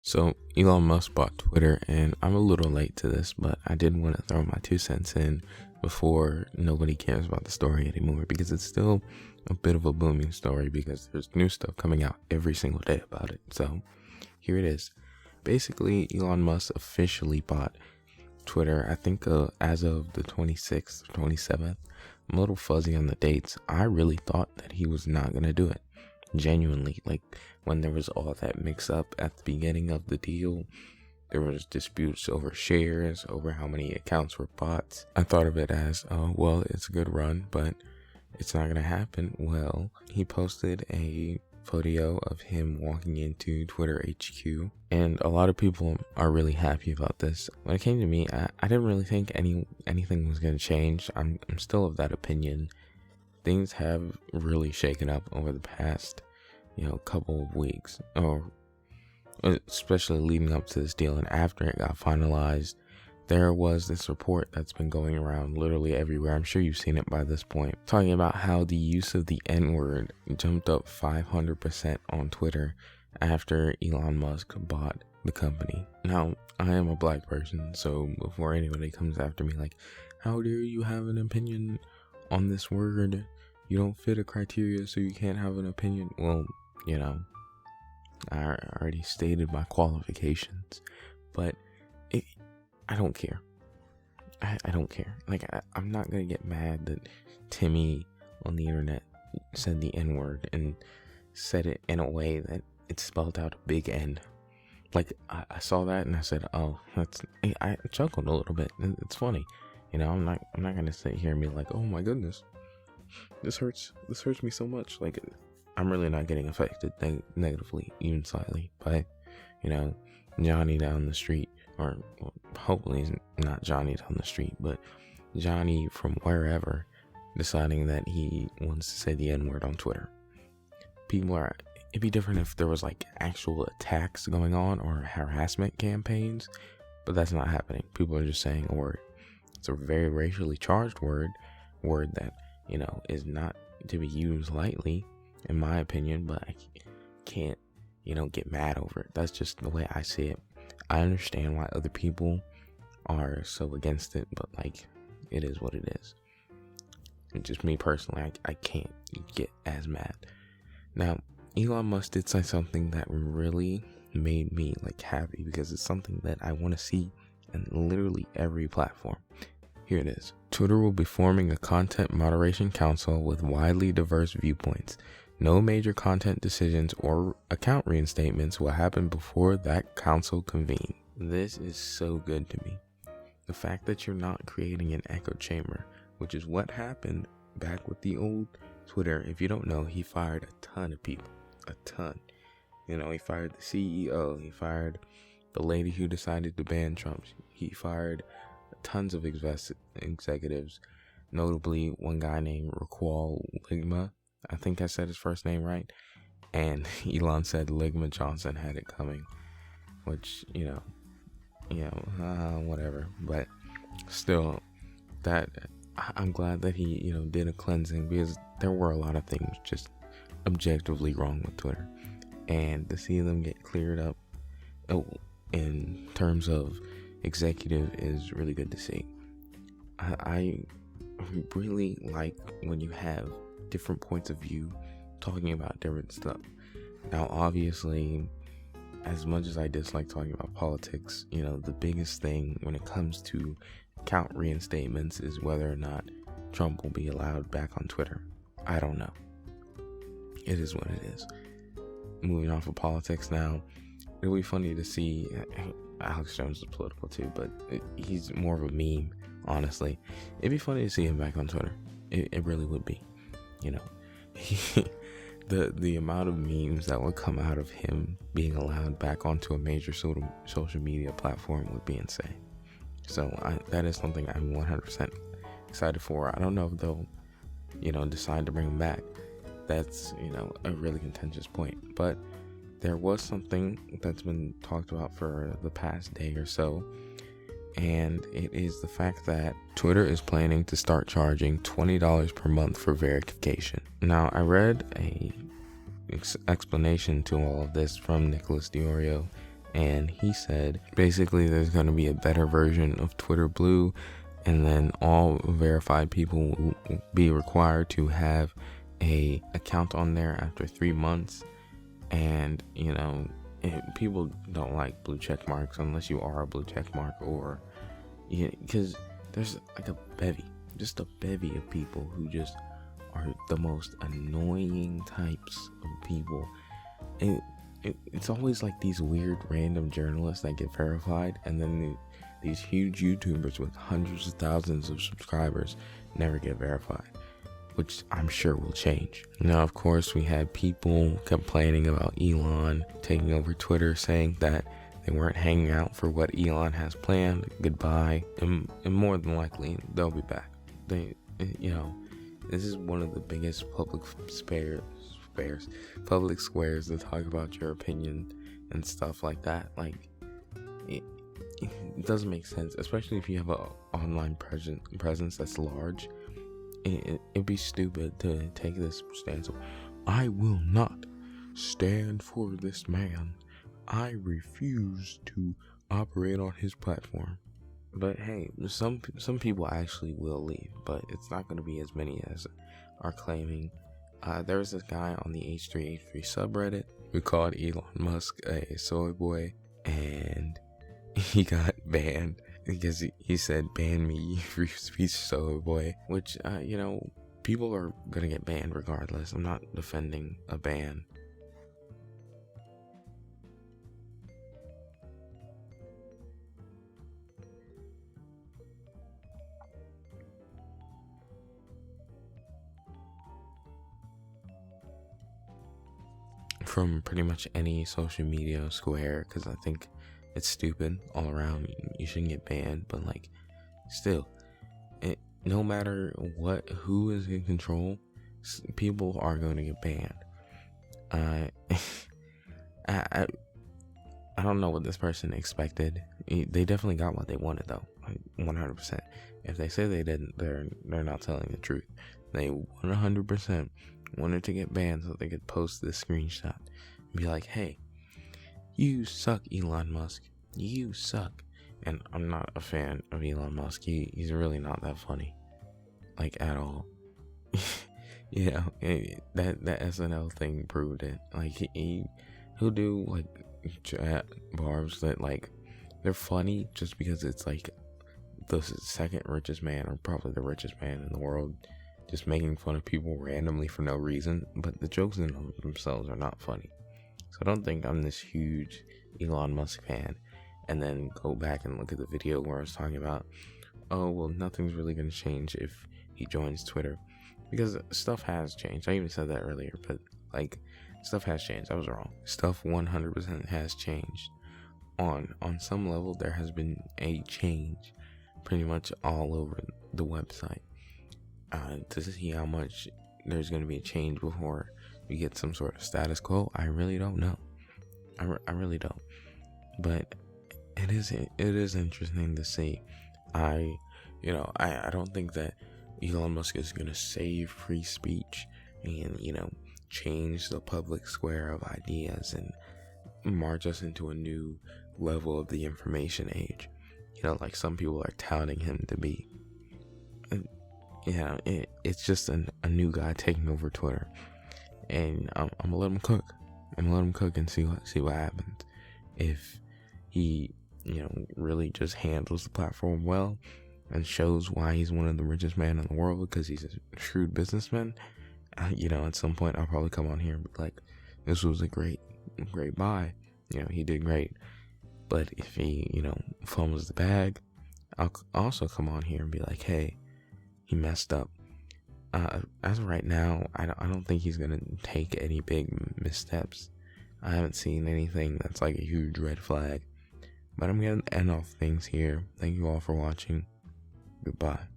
So Elon Musk bought Twitter, and I'm a little late to this, but I did want to throw my 2 cents in before nobody cares about the story anymore, because it's still a bit of a booming story because there's new stuff coming out every single day about it. So here it is. Basically, Elon Musk officially bought Twitter, I think as of the 26th, 27th. I'm a little fuzzy on the dates. I really thought that he was not going to do it. Genuinely, like when there was all that mix up at the beginning of the deal, there was disputes over shares, over how many accounts were bots. I thought of it as, well, it's a good run, but it's not going to happen. Well, he posted a photo of him walking into Twitter HQ, and a lot of people are really happy about this. When it came to me, I didn't really think anything was going to change. I'm still of that opinion. Things have really shaken up over the past, couple of weeks, or especially leading up to this deal. And after it got finalized, there was this report that's been going around literally everywhere. I'm sure you've seen it by this point, talking about how the use of the N-word jumped up 500% on Twitter after Elon Musk bought the company. Now, I am a black person, so before anybody comes after me like, how dare you have an opinion on this word? You don't fit a criteria, so you can't have an opinion. Well, I already stated my qualifications, but I don't care. I don't care. Like, I'm not going to get mad that Timmy on the internet said the N-word and said it in a way that it spelled out a big N. Like, I saw that and I said, oh, I chuckled a little bit. It's funny. I'm not going to sit here and be like, oh my goodness, this hurts me so much. Like, I'm really not getting affected negatively, even slightly, by, Johnny down the street, or hopefully not Johnny down the street, but Johnny from wherever deciding that he wants to say the N-word on Twitter. It'd be different if there was like actual attacks going on or harassment campaigns, but that's not happening. People are just saying a word. It's a very racially charged word that, is not to be used lightly, in my opinion, but I can't, get mad over it. That's just the way I see it. I understand why other people are so against it, but it is what it is. And just me personally, I can't get as mad. Now, Elon Musk did say something that really made me happy, because it's something that I want to see in literally every platform. Here it is. Twitter will be forming a content moderation council with widely diverse viewpoints. No major content decisions or account reinstatements will happen before that council convenes. This is so good to me. The fact that you're not creating an echo chamber, which is what happened back with the old Twitter. If you don't know, he fired a ton of people. A ton. He fired the CEO. He fired the lady who decided to ban Trump. He fired tons of executives, notably one guy named Raquel Ligma. I think I said his first name right. And Elon said Ligma Johnson had it coming, which, whatever. But still, that I'm glad that he, did a cleansing, because there were a lot of things just objectively wrong with Twitter. And to see them get cleared up in terms of executive is really good to see. I really like when you have different points of view talking about different stuff. Now, obviously, as much as I dislike talking about politics, the biggest thing when it comes to account reinstatements is whether or not Trump will be allowed back on Twitter. I don't know. It is what it is. Moving off of politics now, it'll be funny to see. Alex Jones is political too, but he's more of a meme, honestly. It'd be funny to see him back on Twitter. It really would be. The amount of memes that would come out of him being allowed back onto a major social media platform would be insane. So that is something I'm 100% excited for. I don't know if they'll, decide to bring him back. That's, a really contentious point. But there was something that's been talked about for the past day or so, and it is the fact that Twitter is planning to start charging $20 per month for verification. Now, I read a explanation to all of this from Nicholas Diorio, and he said basically there's going to be a better version of Twitter Blue, and then all verified people will be required to have a account on there after 3 months. And people don't like blue check marks unless you are a blue check mark, or because there's like a bevy of people who just are the most annoying types of people. And it's always like these weird random journalists that get verified, and then these huge YouTubers with hundreds of thousands of subscribers never get verified, which I'm sure will change. Now, of course, we had people complaining about Elon taking over Twitter, saying that they weren't hanging out for what Elon has planned. Goodbye. And more than likely, they'll be back. This is one of the biggest public squares to talk about your opinion and stuff like that. Like, it doesn't make sense, especially if you have an online presence that's large. It'd be stupid to take this stance of, I will not stand for this man. I refuse to operate on his platform. But hey, some people actually will leave, but it's not going to be as many as are claiming. There was this guy on the H3H3 subreddit who called Elon Musk a soy boy, and he got banned because he said, ban me, you piece of soy boy, which, people are going to get banned regardless. I'm not defending a ban. From pretty much any social media square, because I think it's stupid all around. You shouldn't get banned, but like, still, no matter who is in control, people are going to get banned. I don't know what this person expected. They definitely got what they wanted, though, 100%. If they say they didn't, they're not telling the truth. They 100% wanted to get banned so they could post this screenshot and be like, hey, you suck, Elon Musk. You suck. And I'm not a fan of Elon Musk. He's really not that funny. Like, at all. That SNL thing proved it. Like, he'll do, like, chat bars that, like, they're funny just because it's, like, the second richest man, or probably the richest man in the world, just making fun of people randomly for no reason. But the jokes in themselves are not funny. So don't think I'm this huge Elon Musk fan and then go back and look at the video where I was talking about, oh, well, nothing's really going to change if he joins Twitter. Because stuff has changed. I even said that earlier, but, like, stuff has changed. I was wrong. Stuff 100% has changed. On some level, there has been a change pretty much all over the website. To see how much there's going to be a change before we get some sort of status quo, I really don't know. I really don't. But it is interesting to see. I don't think that Elon Musk is going to save free speech and, change the public square of ideas and march us into a new level of the information age, like some people are touting him to be. It's just a new guy taking over Twitter, and I'm gonna let him cook. I'm gonna let him cook and see what happens. If he, really just handles the platform well and shows why he's one of the richest men in the world because he's a shrewd businessman, at some point I'll probably come on here and be like, this was a great buy. He did great. But if he, fumbles the bag, I'll also come on here and be like, hey, he messed up. As of right now, I don't think he's going to take any big missteps. I haven't seen anything that's like a huge red flag. But I'm going to end off things here. Thank you all for watching. Goodbye.